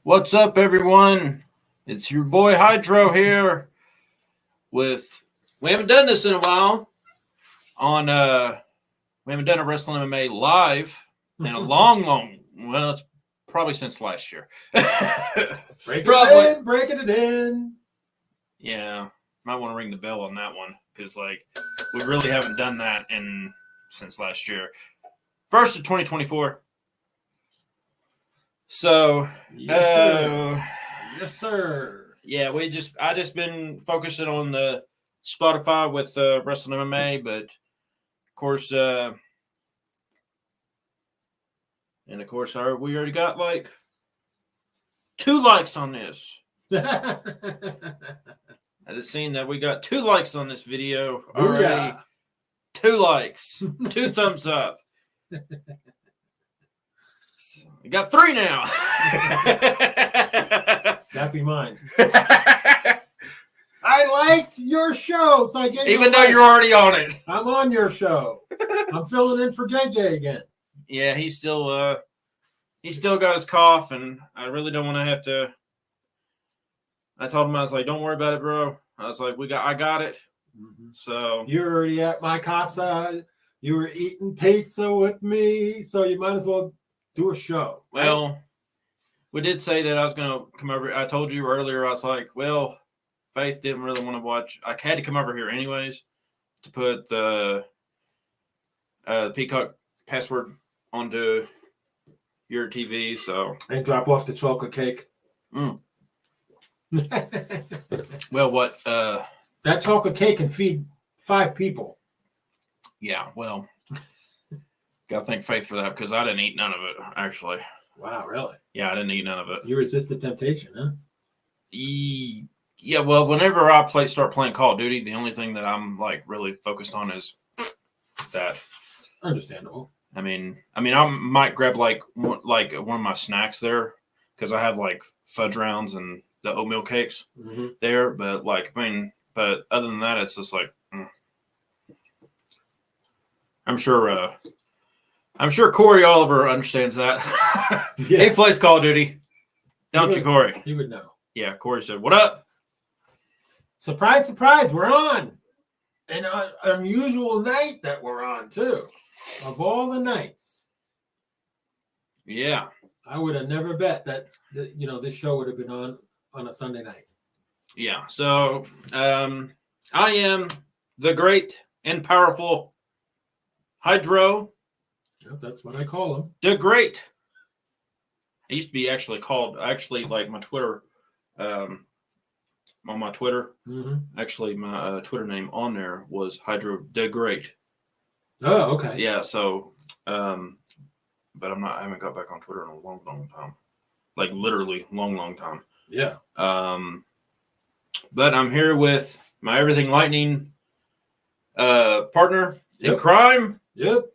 What's up, everyone? It's your boy Hydro here. We haven't done this in a while. We haven't done a wrestling MMA live in a well, it's probably since last year. Breaking it in. Yeah, might want to ring the bell on that one because we really haven't done that since last year. First of 2024. So, Yes, sir. Yeah, I just been focusing on the Spotify with Wrestling MMA, but of course, we already got 2 likes on this. I just seen that we got 2 likes on this video already. Booyah. 2 likes, 2 thumbs up. We got 3 now. That'd be mine. I liked your show, so I gave you Even though you're already on it. I'm on your show. I'm filling in for JJ again. Yeah, he's still got his cough, and I really don't want to have to. I told him, I was like, "Don't worry about it, bro." I was like, I got it. Mm-hmm. So you're already at my casa. You were eating pizza with me, so you might as well do a show. Right? Well, we did say that I was going to come over. I told you earlier, I was like, well, Faith didn't really want to watch. I had to come over here anyways to put the Peacock password onto your TV. So and drop off the chocolate cake. Well, what? That chocolate cake can feed 5 people. Yeah, well, got to thank Faith for that because I didn't eat none of it, actually. Wow, really? Yeah, I didn't eat none of it. You resisted temptation, huh? Yeah, well, whenever I start playing Call of Duty, the only thing that I'm really focused on is that. Understandable. I mean, I might grab one of my snacks there because I have fudge rounds and the oatmeal cakes there, but but other than that, it's just I'm sure Corey Oliver understands that. Yeah. He plays Call of Duty. Don't you, Corey? He would know. Yeah, Corey said, "What up?" Surprise, surprise, we're on. An unusual night that we're on, too. Of all the nights. Yeah. I would have never bet that this show would have been on a Sunday night. Yeah. So I am the great and powerful Hydro. Yep, that's what I call him. The Great. I used to be my Twitter, on my Twitter, actually my Twitter name on there was Hydro the Great. Oh, okay. Yeah, so, but I haven't got back on Twitter in a long, long time. Literally long time. Yeah. But I'm here with my Everything Lightning partner in crime. Yep.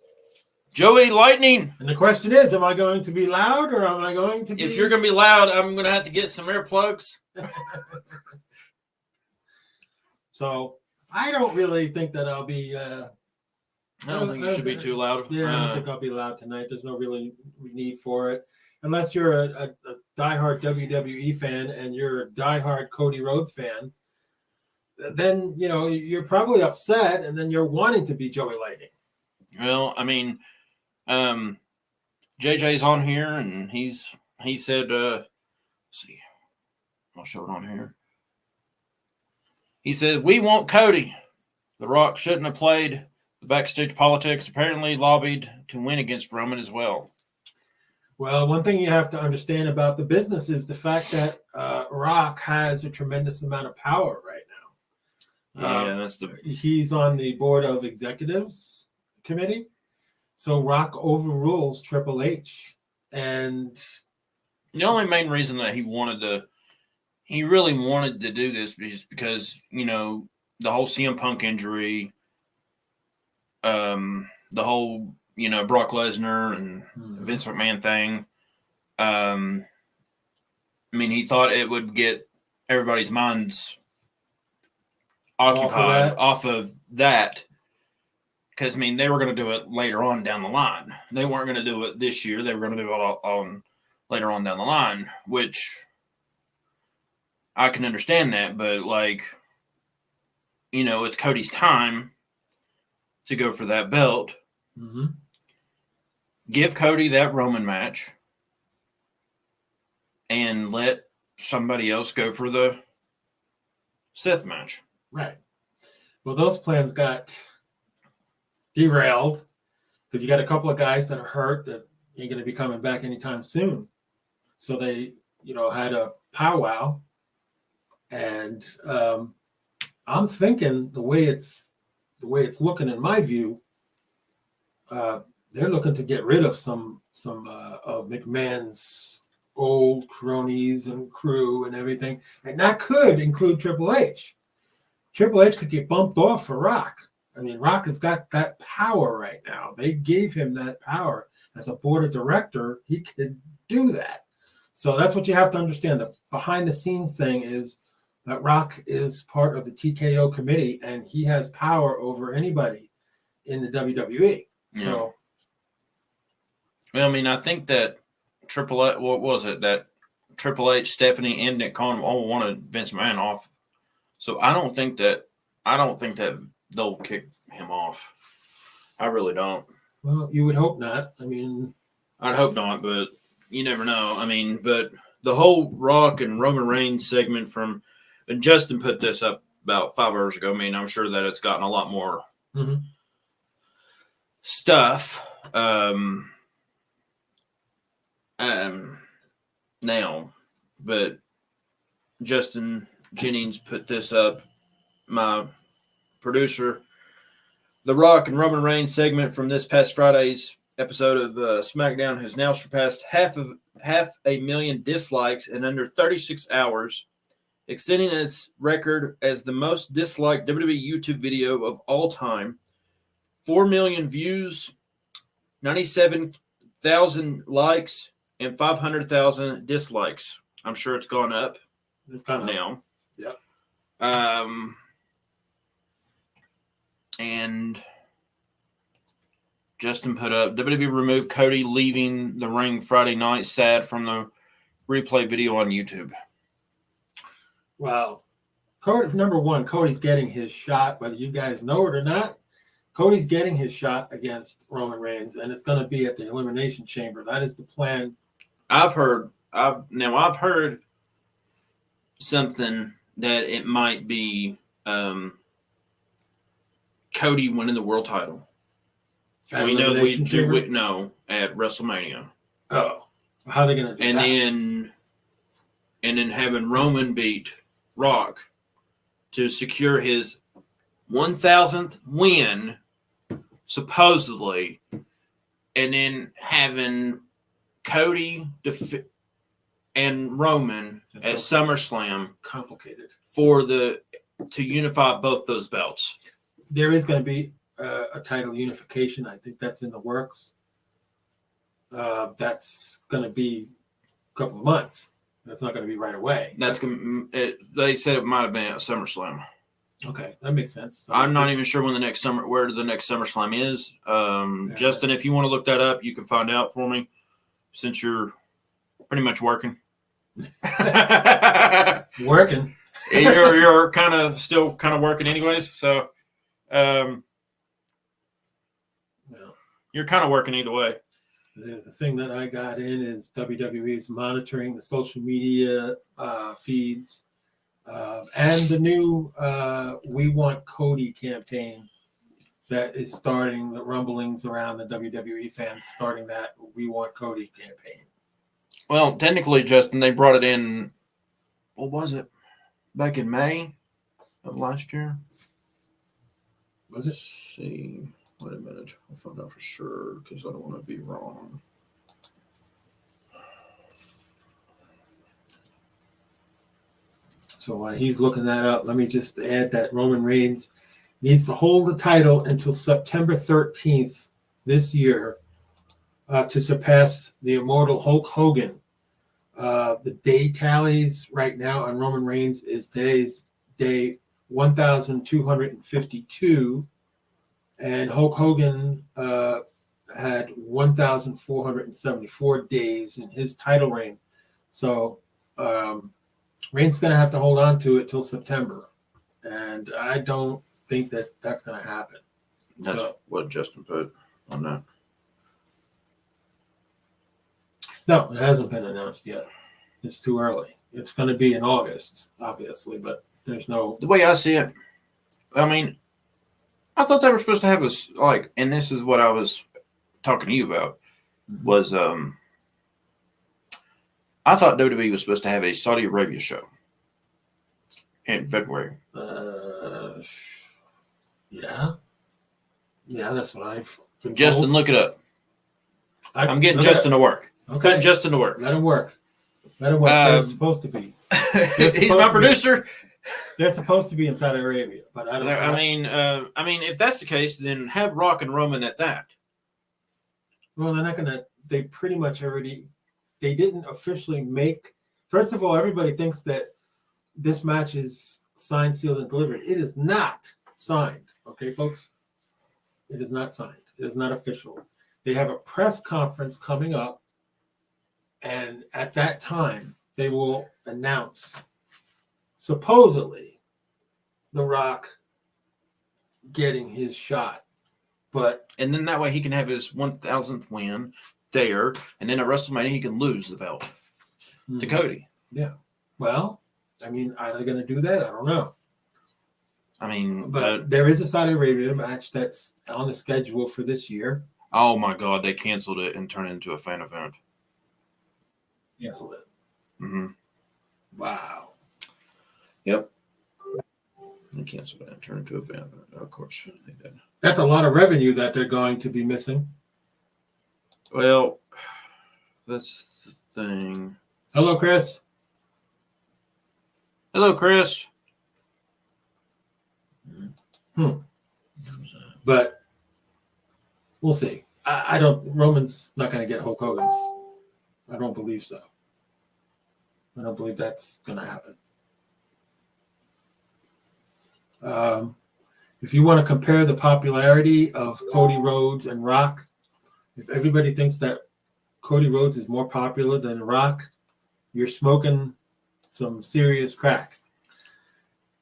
Joey Lightning. And the question is, am I going to be loud or am I going to be... If you're going to be loud, I'm going to have to get some earplugs. So, I don't really think that I'll be... I don't think you should be too loud. Yeah, I don't think I'll be loud tonight. There's no really need for it. Unless you're a diehard WWE fan and you're a diehard Cody Rhodes fan, then, you're probably upset and then you're wanting to be Joey Lightning. Well, I mean... JJ's on here and he said, let's see, I'll show it on here. He said, "We want Cody. The Rock shouldn't have played the backstage politics, apparently lobbied to win against Roman as well." Well, one thing you have to understand about the business is the fact that Rock has a tremendous amount of power right now. Yeah, he's on the board of executives committee. So Rock overrules Triple H, and the only main reason that he really wanted to do this is because the whole CM Punk injury, the whole Brock Lesnar and Vince McMahon thing. He thought it would get everybody's minds occupied off of that. Because, they were going to do it later on down the line. They weren't going to do it this year. They were going to do it later on down the line, which I can understand that, but like, it's Cody's time to go for that belt. Mm-hmm. Give Cody that Roman match and let somebody else go for the Seth match. Right. Well, those plans got derailed because you got a couple of guys that are hurt that ain't going to be coming back anytime soon. So they, had a powwow, and I'm thinking the way it's looking in my view, they're looking to get rid of some of McMahon's old cronies and crew and everything, and that could include Triple H. Triple H could get bumped off for Rock. I mean, Rock has got that power right now. They gave him that power as a board of director. He could do that. So that's what you have to understand. The behind the scenes thing is that Rock is part of the TKO committee, and he has power over anybody in the WWE. So, well, I mean, I think that Triple H, what was it? That Triple H, Stephanie, and Nick Khan all wanted Vince McMahon off. So I don't think that they'll kick him off. I really don't. Well, you would hope not. I mean, I'd hope not, but you never know. I mean, but the whole Rock and Roman Reigns segment and Justin put this up about 5 hours ago. I mean, I'm sure that it's gotten a lot more stuff now, but Justin Jennings put this up, my producer. The Rock and Roman Reigns segment from this past Friday's episode of SmackDown has now surpassed half a million dislikes in under 36 hours, extending its record as the most disliked WWE YouTube video of all time. 4 million views, 97,000 likes, and 500,000 dislikes. I'm sure it's gone up. It's gone now. Up. Yep. And Justin put up, WWE removed Cody leaving the ring Friday night, sad from the replay video on YouTube. Well, number one, Cody's getting his shot, whether you guys know it or not. Cody's getting his shot against Roman Reigns, and it's going to be at the Elimination Chamber. That is the plan. I've heard something that it might be Cody winning the world title. At We know Elimination Chamber? No, at WrestleMania. Oh, how are they going to do that? And then having Roman beat Rock to secure his 1,000th win, supposedly, and then having Cody and Roman at SummerSlam complicated to unify both those belts. There is going to be a title unification. I think that's in the works. That's going to be a couple of months. That's not going to be right away. They said it might have been at SummerSlam. Okay, that makes sense. So I'm not even sure where the next SummerSlam is. Justin, if you want to look that up, you can find out for me, since you're pretty much working. Working. You're still kind of working anyways, so you're kind of working either way. The thing that I got in is WWE is monitoring the social media feeds and the new We Want Cody campaign that is starting the rumblings around the WWE fans, starting that We Want Cody campaign. Well, technically, Justin, they brought it in, what was it, back in May of last year? Was it? Let's see. Wait a minute. I'll find out for sure because I don't want to be wrong. So while he's looking that up, let me just add that Roman Reigns needs to hold the title until September 13th this year to surpass the immortal Hulk Hogan. The day tallies right now on Roman Reigns is today's day 1,252. And Hulk Hogan had 1,474 days in his title reign. So Reigns going to have to hold on to it till September. And I don't think that that's going to happen. That's what Justin put on that. No, it hasn't been announced yet. It's too early. It's going to be in August, obviously, but there's no. The way I see it, I mean, I thought they were supposed to have us like, and this is what I was talking to you about, was I thought WWE was supposed to have a Saudi Arabia show in February. Yeah, that's what I've been Justin, told. Look it up. I'm getting Justin to work. Okay, putting Justin to work. Let him work. They're supposed to be. He's my producer. They're supposed to be in Saudi Arabia, but I don't know. I mean, if that's the case, then have Rock and Roman at that. Well, they're not gonna. They pretty much already. They didn't officially make. First of all, everybody thinks that this match is signed, sealed, and delivered. It is not signed. Okay, folks. It is not signed. It is not official. They have a press conference coming up, and at that time, they will announce, supposedly, The Rock getting his shot. And then that way he can have his 1,000th win there, and then at WrestleMania he can lose the belt to Cody. Yeah. Well, I mean, are they going to do that? I don't know. I mean, but there is a Saudi Arabia match that's on the schedule for this year. Oh my God, they canceled it and turned it into a fan event. Canceled it. Mm-hmm. Wow. Yep. They canceled it and turned it into a fan event. Of course, they did. That's a lot of revenue that they're going to be missing. Well, that's the thing. Hello, Chris. Hello, Chris. But we'll see. I don't. Roman's not going to get Hulk Hogan's. I don't believe so. I don't believe that's going to happen. If you want to compare the popularity of Cody Rhodes and Rock, if everybody thinks that Cody Rhodes is more popular than Rock, you're smoking some serious crack.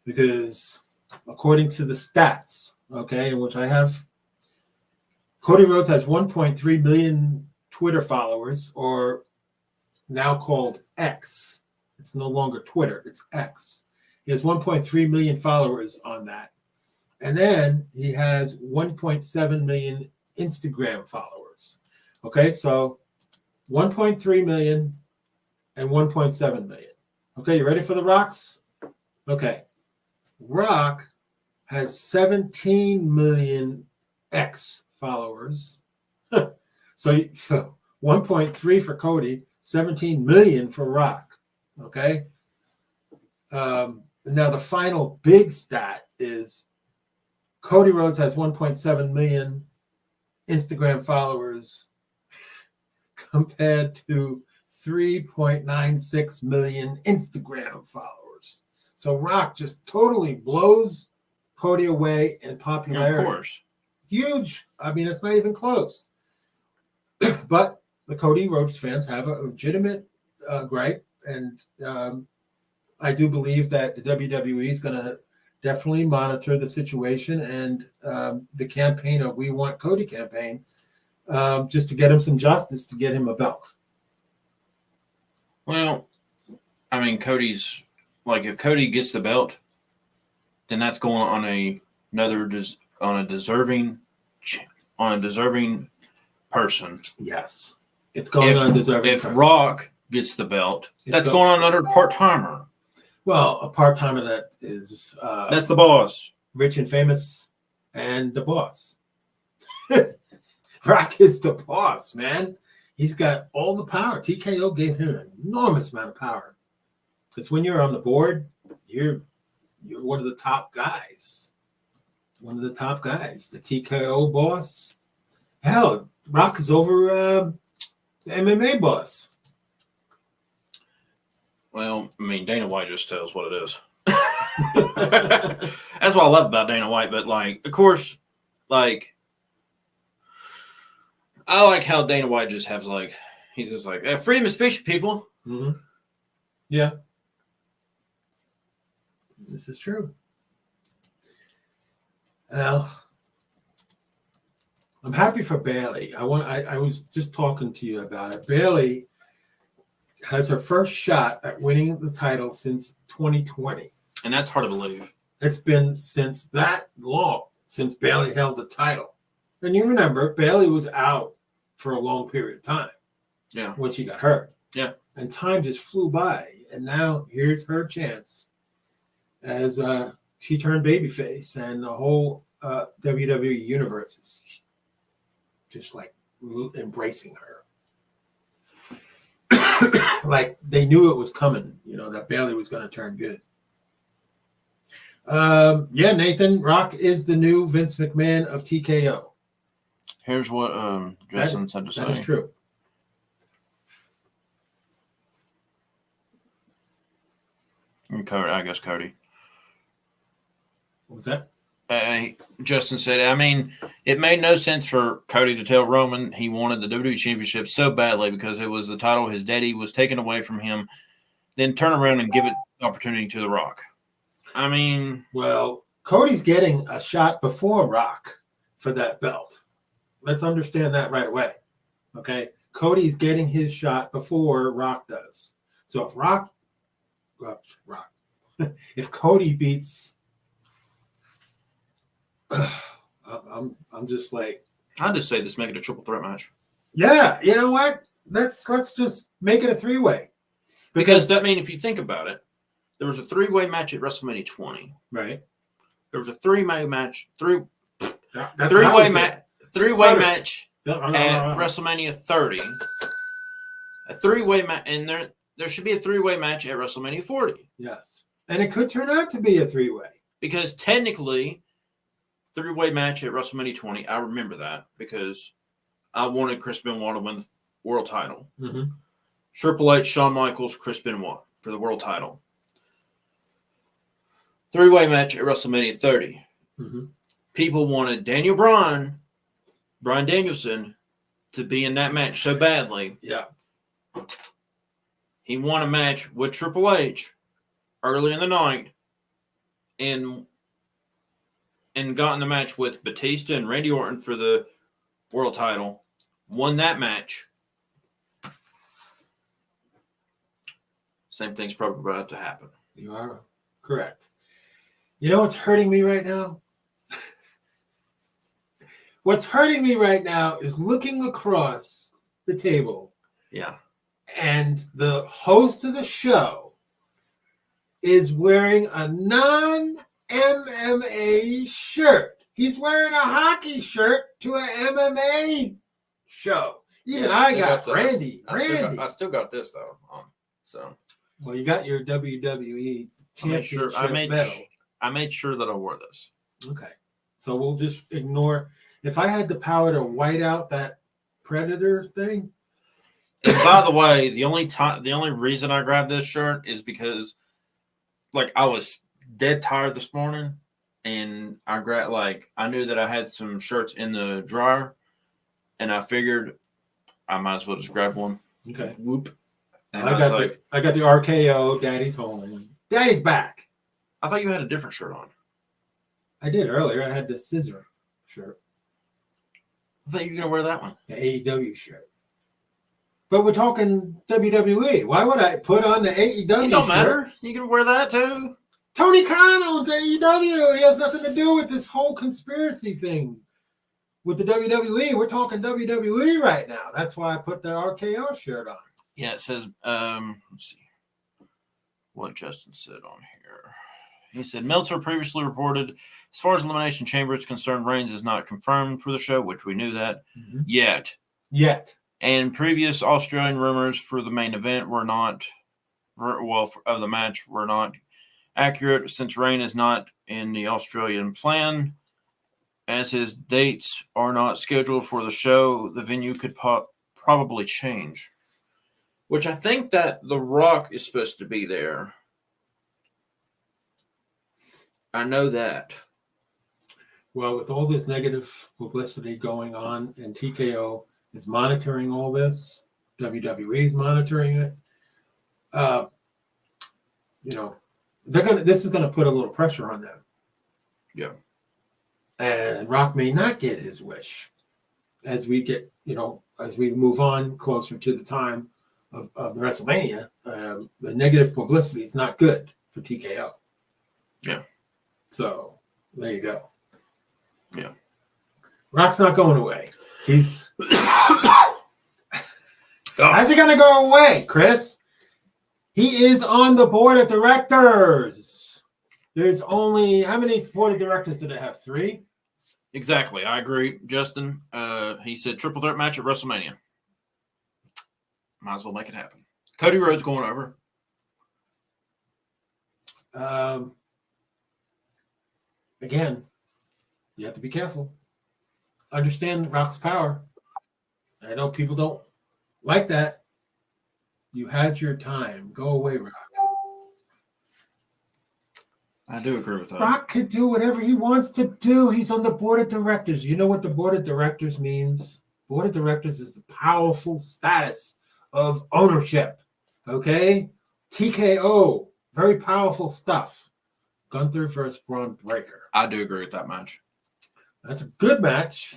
Because according to the stats, okay, which I have, Cody Rhodes has 1.3 million Twitter followers, or now called X. It's no longer Twitter, it's X. He has 1.3 million followers on that. And then he has 1.7 million Instagram followers. Okay, so 1.3 million and 1.7 million. Okay, you ready for the Rocks? Okay. Rock has 17 million X followers. so 1.3 for Cody, 17 million for Rock. Okay. Now the final big stat is Cody Rhodes has 1.7 million Instagram followers compared to 3.96 million Instagram followers. So Rock just totally blows Cody away in popularity. Of course. Huge. I mean, it's not even close. But the Cody Rhodes fans have a legitimate gripe. And I do believe that the WWE is going to definitely monitor the situation and the campaign of We Want Cody campaign just to get him some justice, to get him a belt. Well, I mean, Cody's like, if Cody gets the belt, then that's going on a deserving person. Yes, it's going on a deserving. If person. Rock gets the belt, that's going on another part-timer. Well, a part-timer that is that's the boss, rich and famous, and the boss. Rock is the boss, man. He's got all the power. TKO gave him an enormous amount of power. Because when you're on the board, you're one of the top guys. One of the top guys. The TKO boss. Hell, Rock is over the MMA boss. Well, I mean, Dana White just tells what it is. That's what I love about Dana White. But, like, of course, like, I like how Dana White just has like, he's just like, freedom of speech, people. Mm-hmm. Yeah. This is true. Well, I'm happy for Bailey. I was just talking to you about it. Bailey has her first shot at winning the title since 2020. And that's hard to believe. It's been since that long since Bailey held the title. And you remember, Bailey was out for a long period of time. Yeah. When she got hurt. Yeah. And time just flew by. And now here's her chance as she turned babyface, and the whole WWE universe is just like embracing her. Like they knew it was coming, that Bailey was going to turn good. Yeah, Nathan, Rock is the new Vince McMahon of TKO. Here's what Justin said to say. That is true. And Cody, I guess Cody. What was that? Justin said, I mean, it made no sense for Cody to tell Roman he wanted the WWE Championship so badly because it was the title his daddy was taken away from him, then turn around and give it the opportunity to The Rock. I mean... Well, Cody's getting a shot before Rock for that belt. Let's understand that right away. Okay? Cody's getting his shot before Rock does. So if Cody beats... I'm just like... I'd just say this, make it a triple threat match. Yeah, you know what? Let's just make it a three-way. Because that mean, if you think about it, there was a three-way match at WrestleMania 20. Right. There was a three-way match, three-way match at WrestleMania 30. A three-way match, and there should be a three-way match at WrestleMania 40. Yes, and it could turn out to be a three-way because technically, three-way match at WrestleMania 20. I remember that because I wanted Chris Benoit to win the world title. Mm-hmm. Triple H, Shawn Michaels, Chris Benoit for the world title. Three-way match at WrestleMania 30. Mm-hmm. People wanted Daniel Bryan Danielson, to be in that match so badly. Yeah. He won a match with Triple H early in the night and got in the match with Batista and Randy Orton for the world title. Won that match. Same thing's probably about to happen. You are correct. You know what's hurting me right now? What's hurting me right now is looking across the table. Yeah. And the host of the show is wearing a non-MMA shirt. He's wearing a hockey shirt to an MMA show. Even I got Randy. I still got this though. Well, you got your WWE championship medal. I made sure that I wore this. Okay. So we'll just ignore. If I had the power to white out that Predator thing. And by the way, the only reason I grabbed this shirt is because, I was dead tired this morning, and I knew that I had some shirts in the dryer, and I figured I might as well just grab one. Okay. Whoop. And I got the RKO. Daddy's home. Daddy's back. I thought you had a different shirt on. I did earlier. I had the scissor shirt. I thought you were going to wear that one. The AEW shirt. But we're talking WWE. Why would I put on the AEW shirt? It don't matter. You can wear that too. Tony Khan owns AEW. He has nothing to do with this whole conspiracy thing with the WWE. We're talking WWE right now. That's why I put the RKO shirt on. Yeah, it says, let's see what Justin said on here. He said, Meltzer previously reported, as far as Elimination Chamber is concerned, Reigns is not confirmed for the show, which we knew that yet. And previous Australian rumors for the main event of the match were not accurate since Reigns is not in the Australian plan. As his dates are not scheduled for the show, the venue could probably change. Which I think that The Rock is supposed to be there. I know that. Well, with all this negative publicity going on and TKO is monitoring all this. WWE is monitoring it. You know, this is gonna put a little pressure on them. Yeah. And Rock may not get his wish as we get, as we move on closer to the time of the WrestleMania. The negative publicity is not good for TKO. Yeah. So there you go. Yeah. Rock's not going away. He's how's he gonna go away, Chris? He is on the board of directors. There's only how many board of directors did it have? 3? Exactly. I agree, Justin. He said triple threat match at WrestleMania. Might as well make it happen. Cody Rhodes going over. Again, you have to be careful. Understand Rock's power. I know people don't like that. You had your time. Go away, Rock. I do agree with that. Rock could do whatever he wants to do. He's on the board of directors. You know what the board of directors means? Board of directors is the powerful status of ownership. Okay? TKO. Very powerful stuff. Gunther versus Braun Breaker. I do agree with that match. That's a good match.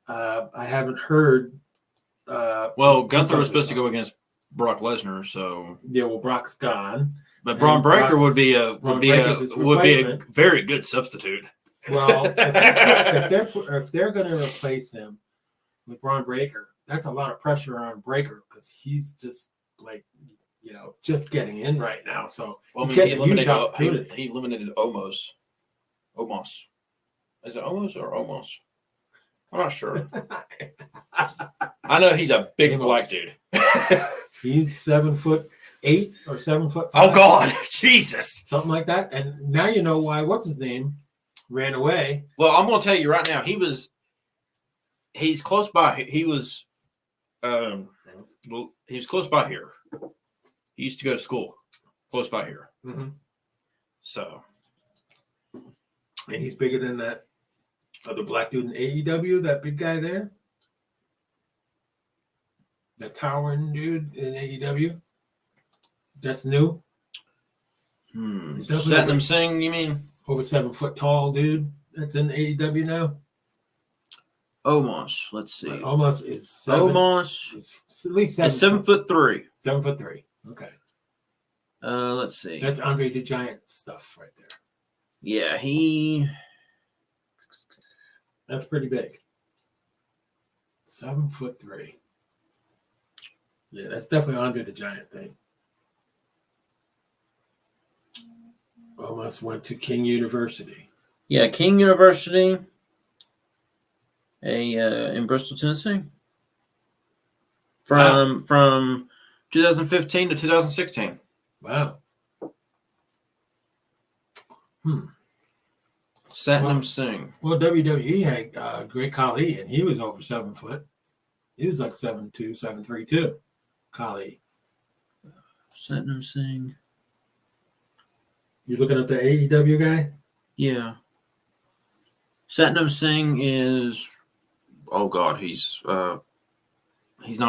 I haven't heard. Gunther was supposed to go against Brock Lesnar, so yeah. Well, Brock's gone, but Braun Breaker would be a very good substitute. Well, if they're going to replace him with Braun Breaker, that's a lot of pressure on Breaker because he's just like just getting in right now. So he eliminated Omos. Omos. Is it Omos or Omos? I'm not sure. I know he's a big black dude. He's 7'8" or 7'5". Oh God, Jesus, something like that. And now you know why. What's his name? Ran away. Well, I'm going to tell you right now. He's close by. He was close by here. He used to go to school close by here. Mm-hmm. So, and he's bigger than that other black dude in AEW, that big guy there. That towering dude in AEW. That's new. Satnam Singh, you mean? Over 7 foot tall dude. That's in AEW now. Omos, let's see. Omos is Omos is at least 7. Is 7'3". 7'3". Okay. Let's see. That's Andre the Giant stuff right there. Yeah, that's pretty big. 7'3". Yeah, that's definitely Andre the Giant thing. Almost went to King University. Yeah, King University. In Bristol, Tennessee. From 2015 to 2016. Wow. Satnam Singh. Well, WWE had Great Khali, and he was over 7 foot. He was like 7'2", 7'3" too. Khali. Satnam Singh. You looking at the AEW guy? Yeah. Satnam Singh is. Oh God, he's not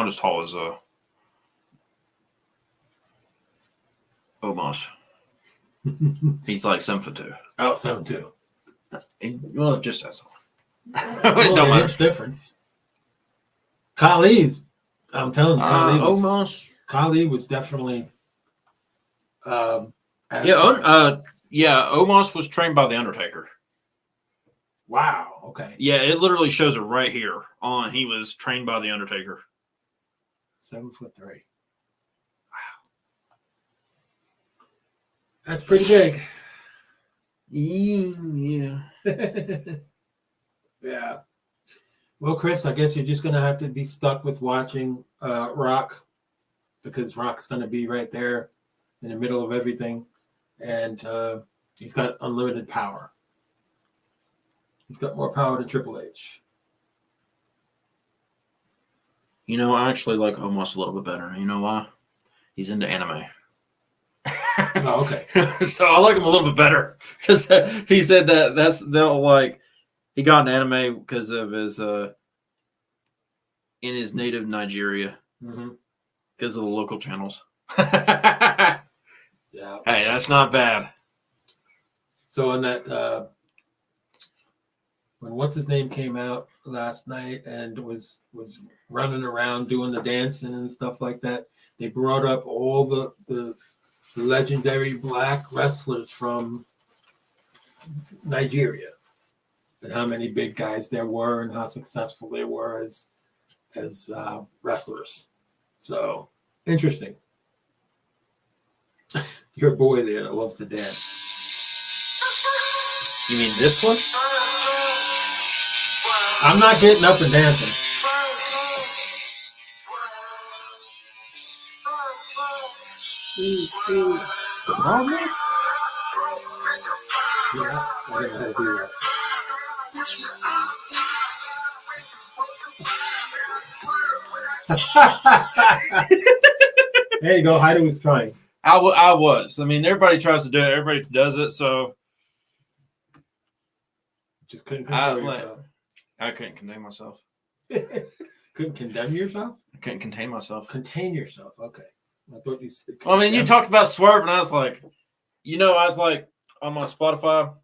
as tall as Omos. He's like 7'2". Oh, 7'2". Well, just as all. It don't matter. Difference. Khali's. I'm telling you, Khali was definitely. Omos was trained by the Undertaker. Wow. Okay. Yeah, it literally shows it right here. He was trained by the Undertaker. 7'3". Wow. That's pretty big. Yeah. Yeah. Well, Chris, I guess you're just going to have to be stuck with watching Rock because Rock's going to be right there in the middle of everything. And he's got unlimited power. He's got more power than Triple H. I actually like Omos a little bit better. You know why? He's into anime. Oh, okay. So I like him a little bit better because he said he got into anime because of his in his native Nigeria Mm-hmm. because of the local channels. Yeah. Hey, that's not bad. So on that, when what's his name came out last night and was running around doing the dancing and stuff like that, they brought up all the legendary black wrestlers from Nigeria and how many big guys there were and how successful they were as wrestlers. So interesting. Your boy there that loves to dance. You mean this one? I'm not getting up and dancing. Probably. Yeah, I don't know how to do that. There you go. Heidi was trying. I was. I mean, everybody tries to do it. Everybody does it. So Just couldn't control yourself. I couldn't contain myself. Couldn't condemn yourself? I couldn't contain myself. Contain yourself. Okay. I thought you said. Well, I mean, you talked about Swerve, and I was like, I was like on my Spotify.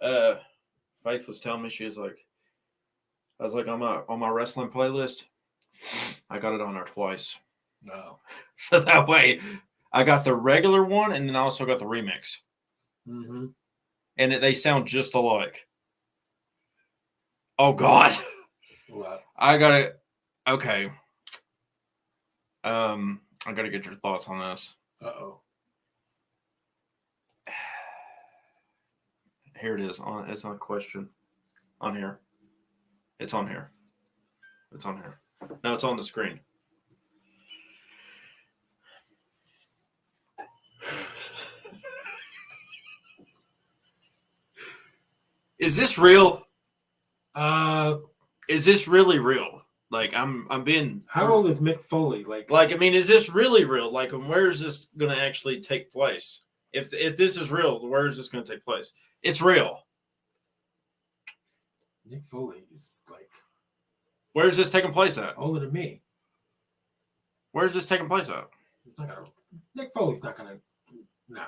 Faith was telling me, I was like on my wrestling playlist. I got it on there twice. No. So that way, I got the regular one, and then I also got the remix. Mm-hmm. And they sound just alike. Oh God. What? I gotta. Okay. I gotta get your thoughts on this. Uh-oh. Here it is. It's on a question. On here. It's on here. It's on here. No, it's on the screen. Is this real? Is this really real? Like I'm being. How old is Mick Foley? Like I mean, is this really real? Like, and where is this going to actually take place? If this is real, where is this going to take place? It's real. Mick Foley is like. Where is this taking place at? Older than me. Where is this taking place at? He's not gonna. Mick Foley's not gonna. No.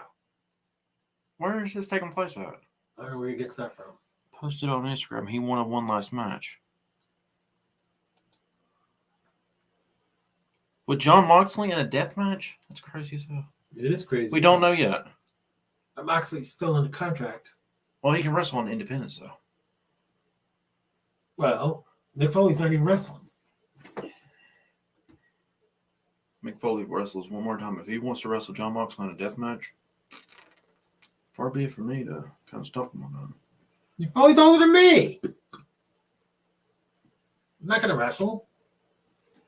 Where is this taking place at? I don't know where he gets that from. Posted on Instagram. He won one last match. With John Moxley in a death match? That's crazy as hell. It is crazy. We don't know yet. Moxley's still in the contract. Well, he can wrestle on Independence, though. Well, Mick Foley's not even wrestling. Mick Foley wrestles one more time. If he wants to wrestle John Moxley in a death match, far be it for me to kind of stop him on that. Mick Foley's older than me. I'm not going to wrestle.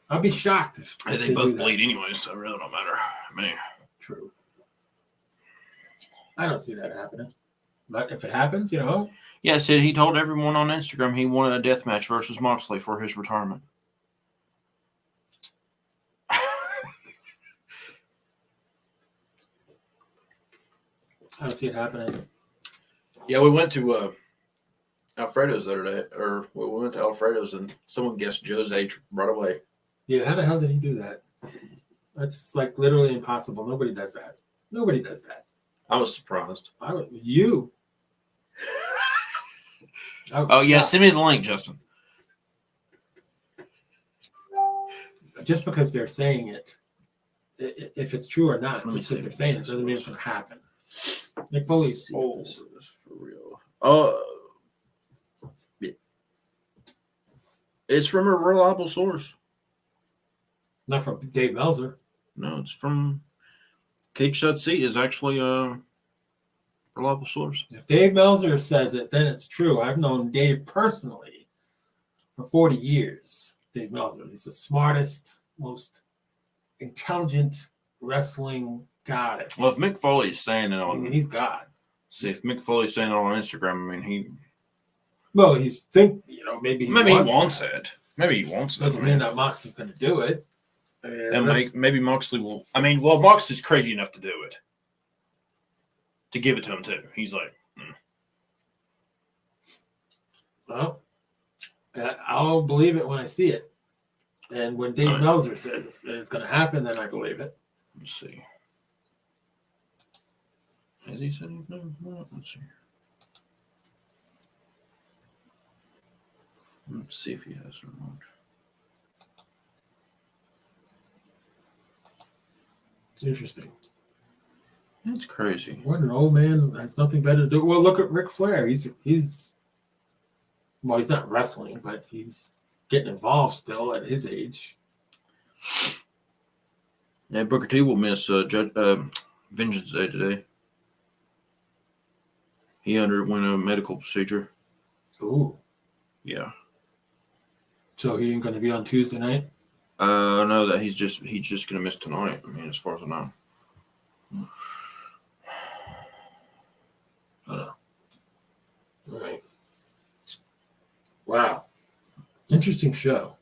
I'll be shocked if They both bleed anyway, so it really don't matter. I mean, true. I don't see that happening. But if it happens, you know. Yeah, Sid, he told everyone on Instagram he wanted a death match versus Moxley for his retirement. I don't see it happening. Yeah, we went to Alfredo's the other day, or we went to Alfredo's, and someone guessed Joe's age right away. Yeah, how the hell did he do that? That's like literally impossible. Nobody does that. Nobody does that. I was surprised. You. Oh, yeah, send me the link, Justin. Just because they're saying it, if it's true or not, just because they're saying it doesn't mean it's going to happen. Mick Foley's old. This is for real. It's from a reliable source. Not from Dave Meltzer. No, it's from Cage Side Seat is actually a reliable source. If Dave Meltzer says it, then it's true. I've known Dave personally for 40 years. Dave Meltzer. He's the smartest, most intelligent wrestling goddess. Well, if Mick Foley's saying it on... I mean, he's God. See, if Mick Foley's saying it on Instagram, I mean, he... Well, he's maybe he wants it. Maybe he wants it. Doesn't mean that Moxley's going to do it. And maybe Moxley will... I mean, well, Moxley's crazy enough to do it. To give it to him, too. He's like... Well, I'll believe it when I see it. And when Dave Right. Meltzer says it's going to happen, then I believe it. Let's see. Has he said anything? Let's see. Let's see if he has or not. Interesting. That's crazy. What an old man has nothing better to do. Well, look at Ric Flair. He's well, he's not wrestling, but he's getting involved still at his age. Yeah, Booker T will miss Vengeance Day today. He underwent a medical procedure. Ooh. Yeah. So he ain't going to be on Tuesday night? I know that he's just going to miss tonight. I mean, as far as I know. All right. Wow. Interesting show.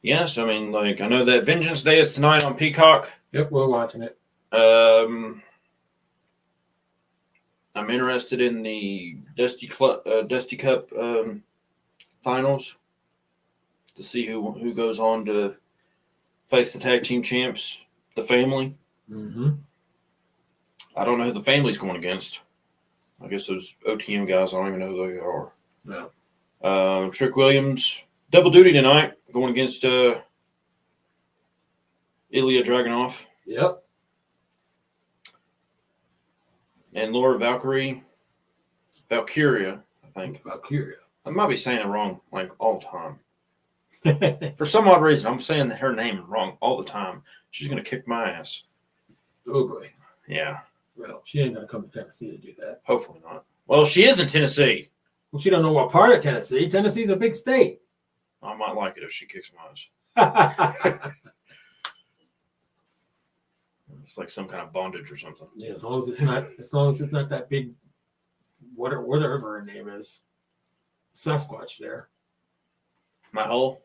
Yes, I mean, like, I know that Vengeance Day is tonight on Peacock. Yep, we're watching it. I'm interested in the Dusty Cup finals to see who goes on to face the tag team champs, the family. Mm-hmm. I don't know who the family's going against. I guess those OTM guys, I don't even know who they are. No. Trick Williams, double duty tonight, going against Ilya Dragunov. Yep. And Laura Valkyria, I think. Valkyria. I might be saying it wrong, like, all the time. For some odd reason, I'm saying her name wrong all the time. She's going to kick my ass. Oh, boy. Yeah. Well, she ain't going to come to Tennessee to do that. Hopefully not. Well, she is in Tennessee. Well, she don't know what part of Tennessee. Tennessee's a big state. I might like it if she kicks my ass. It's like some kind of bondage or something. Yeah, as long as it's not that big, whatever her name is, Sasquatch there. My hole?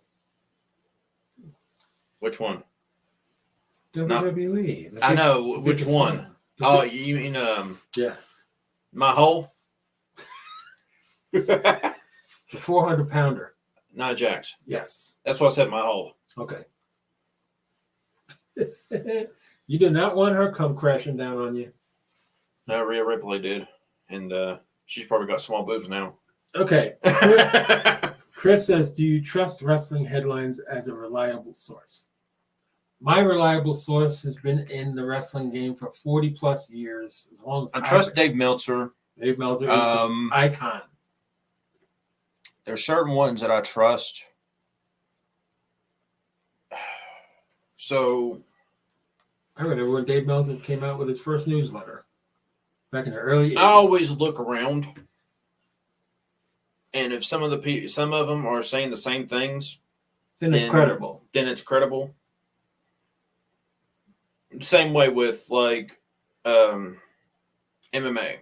Which one? WWE. I know which one. Oh, you mean yes. My hole? The 400-pounder. Nia Jax. Yes. That's why I said my hole. Okay. You did not want her come crashing down on you. No, Rhea Ripley did. And she's probably got small boobs now. Okay. Chris says, do you trust wrestling headlines as a reliable source? My reliable source has been in the wrestling game for 40 plus years. As long as I trust Dave Meltzer. Dave Meltzer is the icon. There's certain ones that I trust. So I remember when Dave Meltzer came out with his first newsletter back in the early 80s. I always look around, and if some of them are saying the same things, then it's credible. Then it's credible. Same way with like MMA.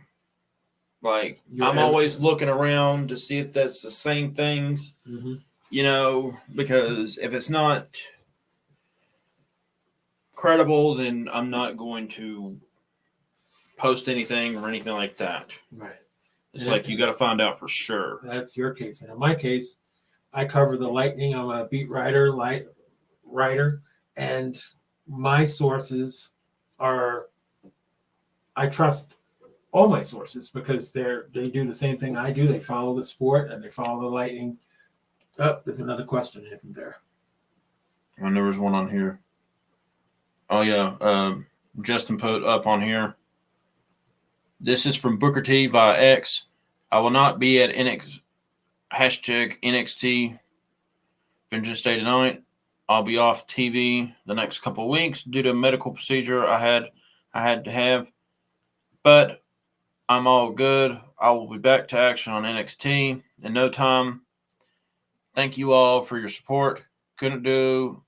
Like I'm always looking around to see if that's the same things, because if it's not credible, then I'm not going to post anything or anything like that. Right. It's like you got to find out for sure. That's your case. And in my case, I cover the Lightning. I'm a beat writer, and my sources are, I trust all my sources because they do the same thing I do. They follow the sport and they follow the Lightning. Oh, there's another question, isn't there? And there was one on here. Oh, yeah. Justin put up on here. This is from Booker T via X. I will not be at #NXT Vengeance Day tonight. I'll be off TV the next couple of weeks due to a medical procedure I had to have. But I'm all good. I will be back to action on NXT in no time. Thank you all for your support. Couldn't do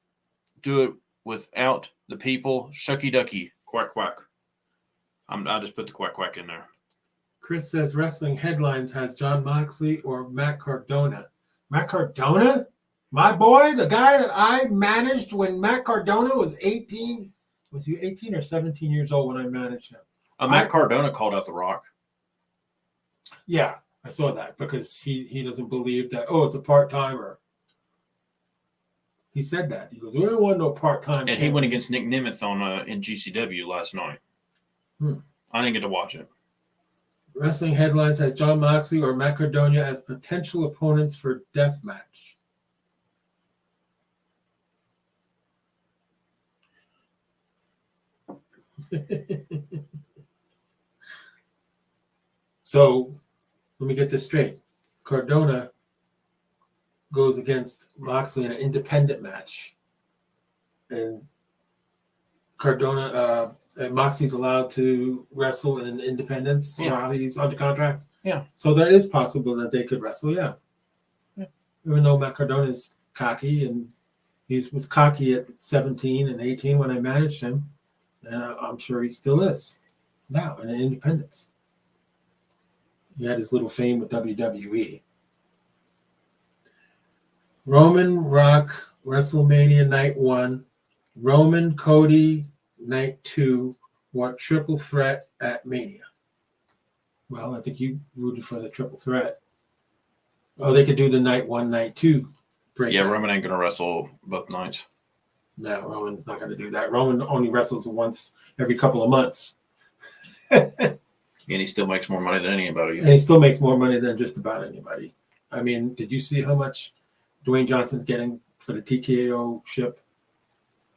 it without the people. Shucky ducky. Quack quack. I just put the quack quack in there. Chris says wrestling headlines has John Moxley or Matt Cardona. Matt Cardona? My boy, the guy that I managed when Matt Cardona was 18. Was he 18 or 17 years old when I managed him? Matt Cardona called out The Rock. Yeah, I saw that because he doesn't believe that, it's a part-timer. He said that. He goes, we don't want no part-time. And he went against Nick Nemeth on in GCW last night. I didn't get to watch it. Wrestling Headlines has Jon Moxley or Matt Cardona as potential opponents for death match. So, let me get this straight. Cardona goes against Moxley in an independent match. And Cardona, Moxley's allowed to wrestle in independence while he's under contract. Yeah. So that is possible that they could wrestle, yeah. Even though Matt Cardona is cocky, and he was cocky at 17 and 18 when I managed him, and I'm sure he still is now in independence. He had his little fame with WWE. Roman, Rock, WrestleMania Night 1. Roman, Cody, Night 2. What triple threat at Mania? Well, I think you rooted for the triple threat. Oh, they could do the Night 1, Night 2 break. Yeah, Roman ain't going to wrestle both nights. No, Roman's not going to do that. Roman only wrestles once every couple of months. And he still makes more money than anybody. And he still makes more money than just about anybody. I mean, did you see how much Dwayne Johnson's getting for the TKO ship?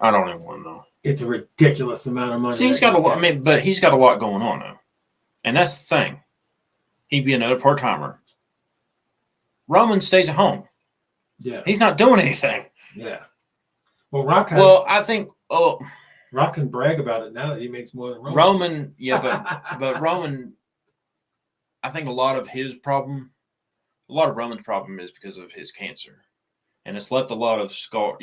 I don't even want to know. It's a ridiculous amount of money. See, he's got a lot. I mean, but he's got a lot going on now, and that's the thing. He'd be another part timer. Roman stays at home. Yeah, he's not doing anything. Yeah. Well, Rock. I think. Oh, Rock can brag about it now that he makes more than Roman. Roman, yeah, but Roman. I think a lot of Roman's problem is because of his cancer, and it's left a lot of scar.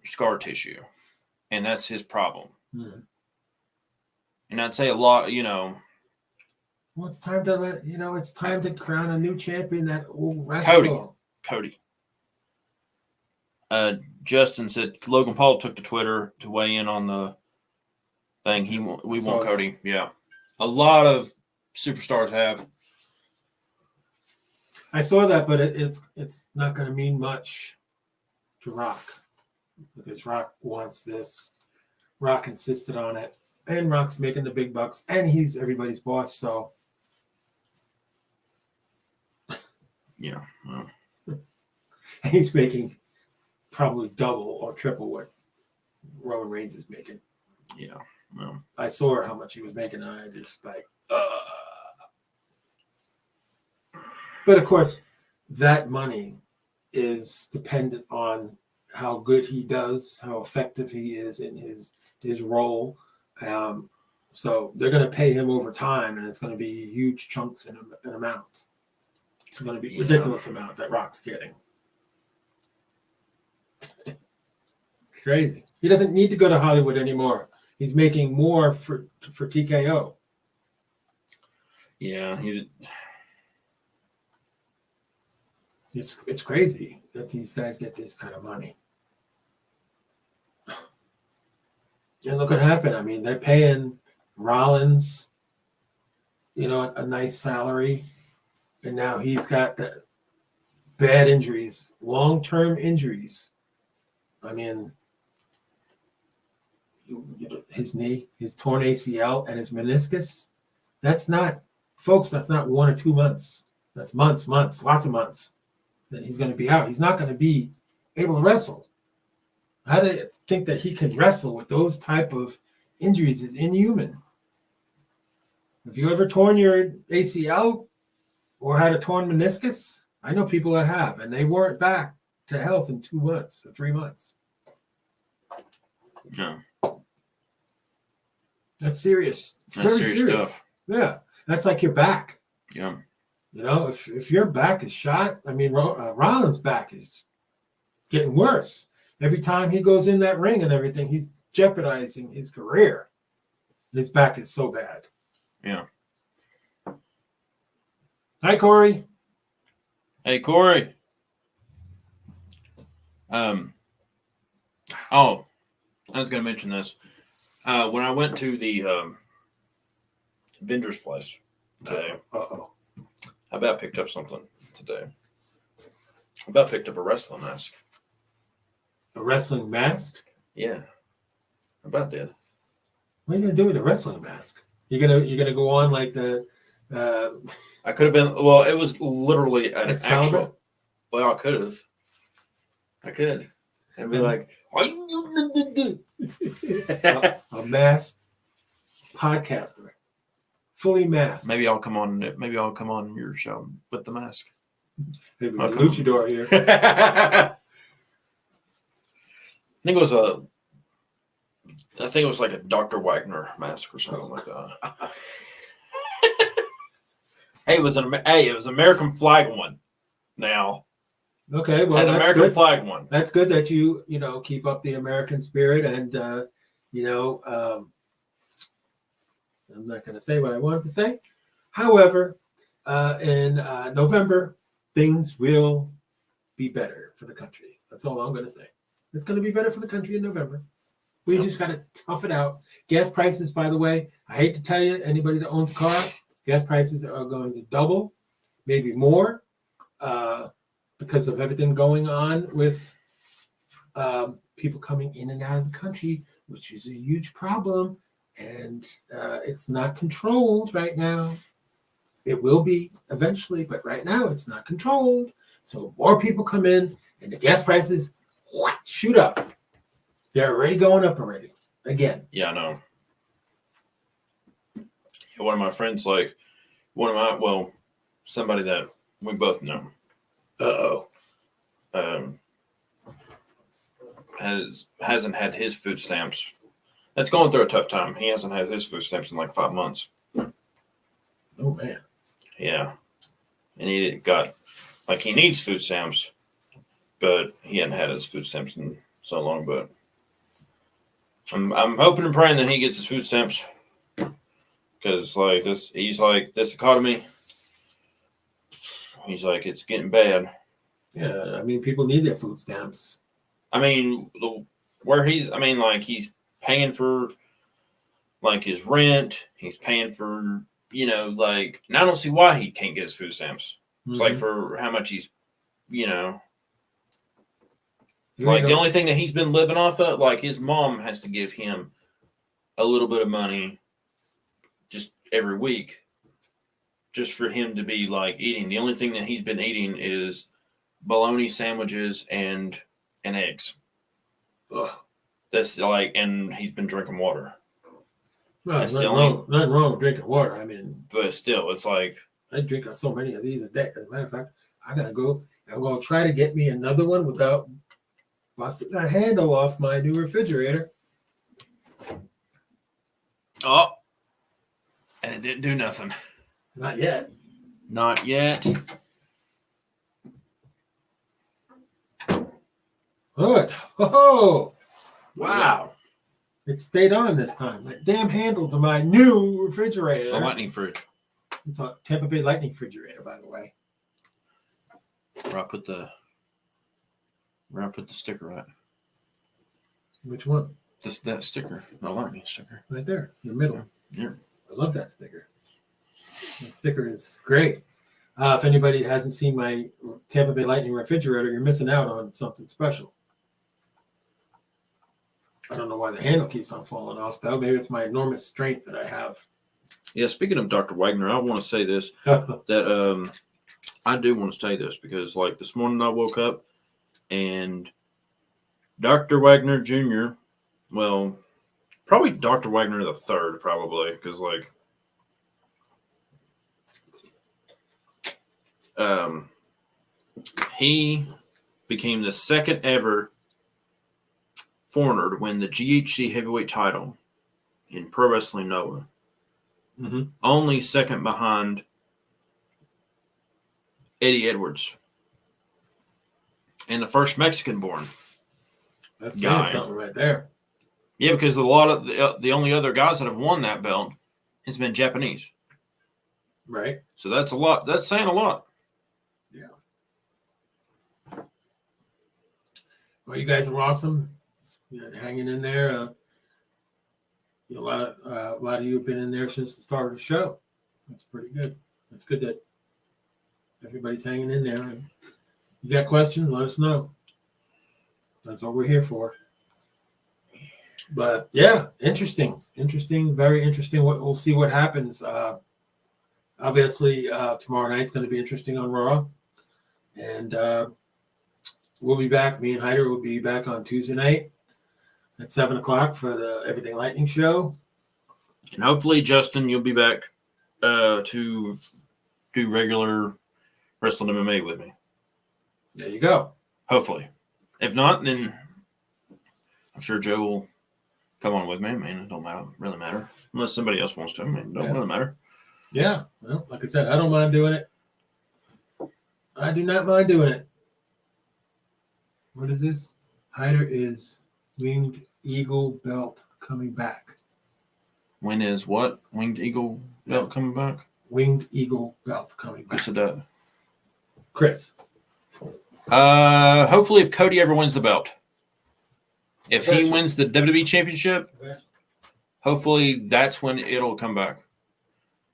Scar tissue, and that's his problem. Mm-hmm. And I'd say a lot, Well, it's time to it's time to crown a new champion that will wrestle. Cody. Justin said Logan Paul took to Twitter to weigh in on the thing. We want Cody. Yeah, a lot of superstars have. I saw that, but it's not going to mean much to Rock, because Rock wants this. Rock insisted on it, and Rock's making the big bucks, and he's everybody's boss. So, yeah, well. And he's making probably double or triple what Roman Reigns is making. Yeah, well. I saw how much he was making, and I just like. But of course, that money is dependent on how good he does, how effective he is in his role. So they're going to pay him over time, and it's going to be huge chunks in amount. It's going to be a ridiculous amount that Rock's getting. Crazy. He doesn't need to go to Hollywood anymore. He's making more for TKO. Yeah, It's crazy that these guys get this kind of money. And look what happened. I mean, they're paying Rollins, a nice salary, and now he's got the bad injuries, long-term injuries. I mean, his knee, his torn ACL, and his meniscus. That's not 1 or 2 months. That's months, lots of months. That he's going to be out. He's not going to be able to wrestle. How to think that he can wrestle with those type of injuries is inhuman. Have you ever torn your ACL or had a torn meniscus? I know people that have, and they weren't back to health in 2 months or 3 months. No. That's serious. That's serious stuff. Yeah. That's like your back. Yeah. If your back is shot, I mean, Rollins' back is getting worse. Every time he goes in that ring and everything, he's jeopardizing his career. His back is so bad. Yeah. Hi, Corey. Hey, Corey. I was going to mention this. When I went to the vendor's place today, I about picked up something today. about picked up a wrestling mask. A wrestling mask? Yeah, I about did. What are you gonna do with a wrestling mask? You're gonna go on like the I could have been. Well, it was literally an Excalibur? actual. Well, I could have. I could. And be like, a masked podcaster, fully masked. maybe I'll come on. Maybe I'll come on your show with the mask. Maybe a I'll come on. luchador here. I think it was a. I think it was like a Dr. Wagner mask or something like that. Hey, it was an American flag one. Now, Okay, well, an that's American good. flag one. That's good that you keep up the American spirit, and I'm not going to say what I wanted to say. However, in November, things will be better for the country. That's all I'm going to say. It's going to be better for the country in November. We just got to tough it out. Gas prices, by the way, I hate to tell you, anybody that owns a car, gas prices are going to double, maybe more, because of everything going on with people coming in and out of the country, which is a huge problem. And it's not controlled right now. It will be eventually, but right now it's not controlled. So more people come in and the gas prices shoot up. They're already going up already. Again. Yeah, I know. One of my friends, somebody that we both know. Hasn't had his food stamps. That's going through a tough time. He hasn't had his food stamps in like 5 months. Oh man. Yeah. And he got he needs food stamps, but he hadn't had his food stamps in so long. But I'm hoping and praying that he gets his food stamps, because this economy. He's like, it's getting bad. Yeah, I mean, people need their food stamps. I mean, he's paying for his rent. He's paying for, and I don't see why he can't get his food stamps. It's like for how much he's, the only thing that he's been living off of, his mom has to give him a little bit of money just every week, just for him to be eating. The only thing that he's been eating is bologna sandwiches and eggs. Ugh. That's and he's been drinking water. Well, nothing wrong with drinking water. I mean, but still, it's I drink so many of these a day. As a matter of fact, I gotta go. I'm gonna try to get me another one without busting that handle off my new refrigerator. Oh, and it didn't do nothing. Not yet. Not yet. Good. Oh, wow. It stayed on this time. That damn handle to my new refrigerator. A lightning fridge. It's a Tampa Bay Lightning refrigerator, by the way. Where I put the sticker at. Which one? That sticker, the lightning sticker. Right there, in the middle. Yeah. I love that sticker. That sticker is great. If anybody hasn't seen my Tampa Bay Lightning refrigerator, you're missing out on something special. I don't know why the handle keeps on falling off, though. Maybe it's my enormous strength that I have. Yeah, speaking of Dr. Wagner, I want to say this, that I do want to say this, because this morning I woke up and Dr. Wagner Jr., well, probably Dr. Wagner the third, probably, because he became the second ever foreigner to win the GHC heavyweight title in Pro Wrestling Noah. Mm-hmm. Only second behind Eddie Edwards. And the first Mexican-born That's guy. saying something right there. Yeah, because a lot of the only other guys that have won that belt has been Japanese. Right. So that's a lot. That's saying a lot. Yeah. Well, you guys are awesome. You're hanging in there. A lot of you have been in there since the start of the show. That's pretty good. It's good that everybody's hanging in there. And You got questions? Let us know. That's what we're here for. But yeah, interesting, very interesting. We'll see what happens. Obviously, tomorrow night's going to be interesting on Raw, and we'll be back. Me and Hyder will be back on Tuesday night at 7:00 for the Everything Lightning show. And hopefully, Justin, you'll be back to do regular wrestling MMA with me. There you go. Hopefully. If not, then I'm sure Joe will come on with me. I mean, it don't really matter. Unless somebody else wants to. I mean, it don't really matter. Yeah. Well, like I said, I don't mind doing it. I do not mind doing it. What is this? Hyder is Winged Eagle belt coming back. When is what? Winged Eagle belt coming back? Winged Eagle belt coming back. Who said that? Chris. Hopefully, if Cody ever wins the belt, if he Eventually. wins the WWE Championship, hopefully that's when it'll come back.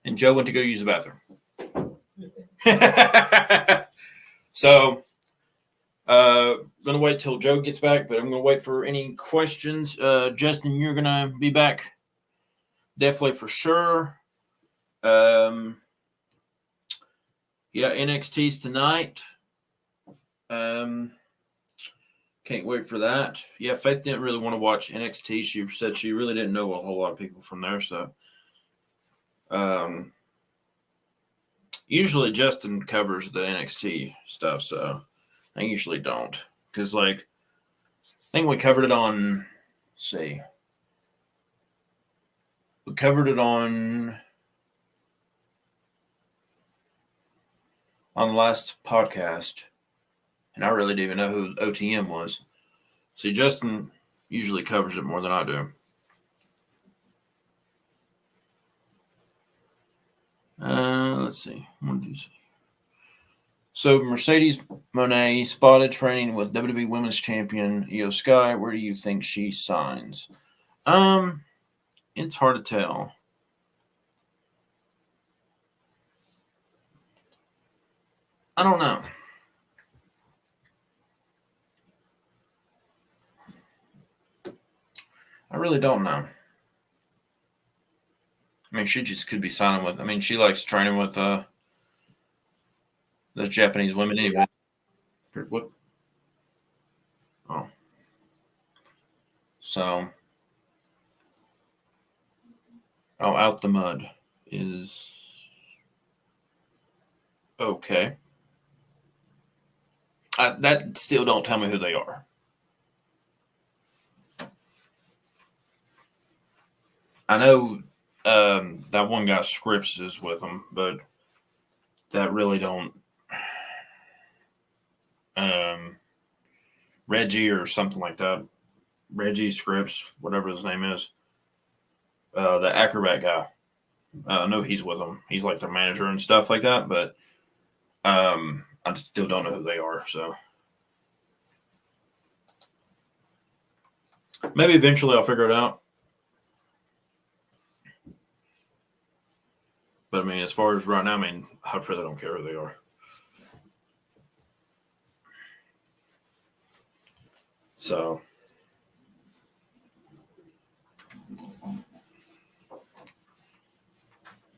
And Joe went to go use the bathroom. So, gonna wait till Joe gets back, but I'm gonna wait for any questions. Justin, you're gonna be back, definitely for sure. Yeah, NXT's tonight. Can't wait for that. Yeah, Faith didn't really want to watch NXT. She said she really didn't know a whole lot of people from there. So, usually Justin covers the NXT stuff. So, I usually don't. Because, like, I think we covered it on, let's see. We covered it on the last podcast. And I really didn't even know who OTM was. See, Justin usually covers it more than I do. Let's see. 1, 2, 3. So, Mercedes Moné spotted training with WWE Women's Champion Io Sky. Where do you think she signs? It's hard to tell. I don't know. I really don't know. I mean, she just could be signing with. I mean, she likes training with the Japanese women anyway. What? Oh. So. Oh, Out the Mud is okay. That still don't tell me who they are. I know that one guy Scripps is with them, but that really don't. Reggie or something like that. Reggie Scripps, whatever his name is. The acrobat guy. I know he's with them. He's like their manager and stuff like that, but I still don't know who they are. So maybe eventually I'll figure it out. But I mean, as far as right now, I mean, I really don't care who they are. So,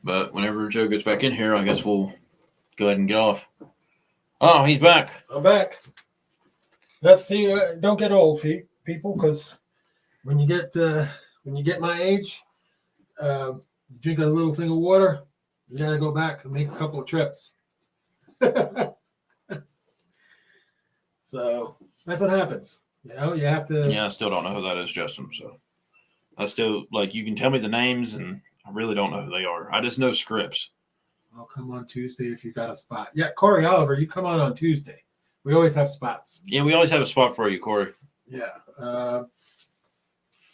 but whenever Joe gets back in here, I guess we'll go ahead and get off. Oh, he's back. I'm back. Let's see. Don't get old, people, because when you get my age, drink a little thing of water, you got to go back and make a couple of trips. So that's what happens. You know, you have to. Yeah, I still don't know who that is, Justin. So I still, like, you can tell me the names, and I really don't know who they are. I just know Scripps. I'll come on Tuesday if you got a spot. Yeah, Corey Oliver, you come on Tuesday. We always have spots. Yeah, we always have a spot for you, Corey. Yeah.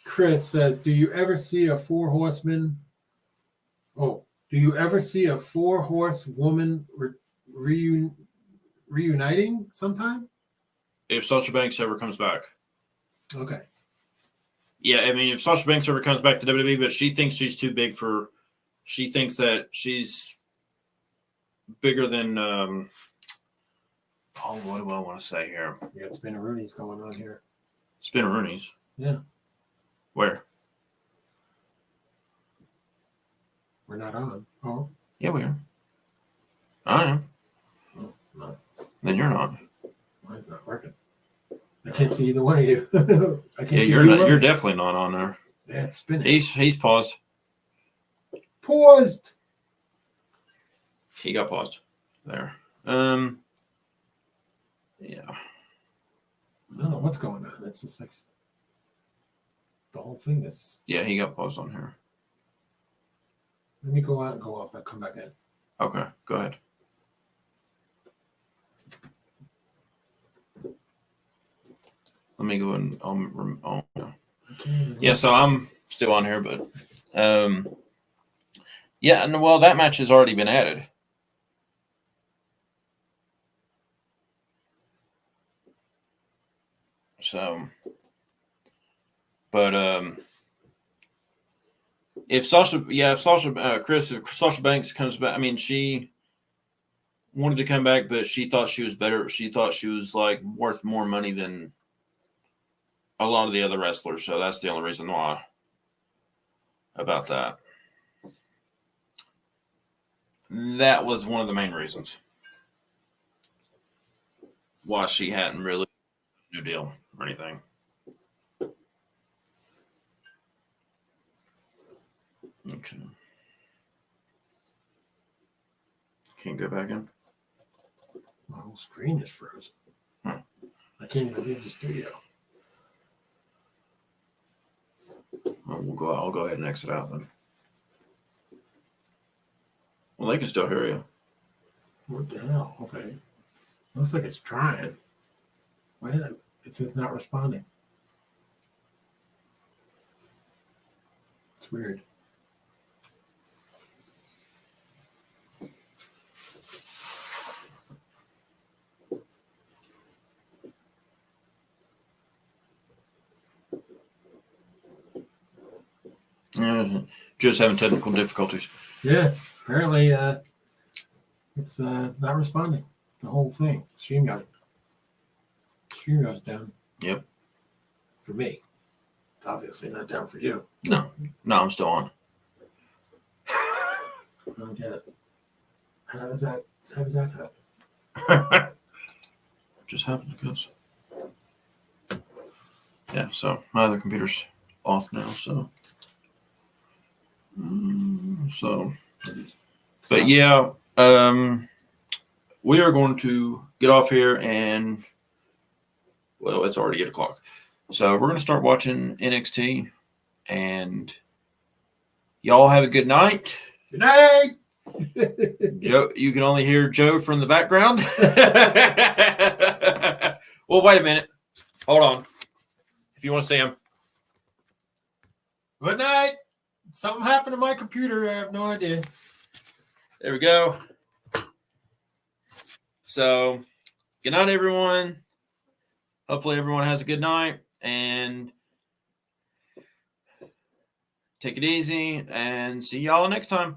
Chris says, do you ever see a 4 horseman? Oh, do you ever see a 4-horse woman reuniting sometime? If Sasha Banks ever comes back. Okay. Yeah, I mean, if Sasha Banks ever comes back to WWE, but she thinks she's too big for. She thinks that she's bigger than Oh, what do I want to say here? You got Spinneroonies going on here. Spinneroonies? Yeah. Where? We're not on. Oh. Yeah, we are. I am. Oh, no. Then you're not. Mine's not working. I can't see either one of you. I can't see You're you not. working. You're definitely not on there. Yeah, it's spinning. He's paused. Paused. He got paused. There. Yeah. I don't know what's going on. It's just like the whole thing is. Yeah, he got paused on here. Let me go out and go off. I'll come back in. Okay, go ahead. Let me go and yeah. So I'm still on here, but yeah. And well, that match has already been added. So, but if Sasha Banks comes back, I mean, she wanted to come back, but she thought she was better. She thought she was like worth more money than a lot of the other wrestlers. So that's the only reason why about that. That was one of the main reasons why she hadn't really new deal or anything. Okay. Can't go back in. My whole screen is frozen. Hmm. I can't even leave the studio. I'll go ahead and exit out then. Well, they can still hear you. What the hell? Okay. Looks like it's trying. Why did it says not responding? It's weird. Just having technical difficulties. Yeah, apparently it's not responding. The whole thing. StreamYard's down. Yep. For me. It's obviously not down for you. No, I'm still on. I don't get it. How does that happen? Just happened because yeah, so my other computer's off now, so but yeah, we are going to get off here, and well, it's already 8:00, so we're going to start watching NXT, and y'all have a good night. Good night. Joe, you can only hear Joe from the background. Well, wait a minute. Hold on. If you want to see him. Good night. Something happened to my computer. I have no idea. There we go. So, good night, everyone. Hopefully, everyone has a good night, and take it easy, and see y'all next time.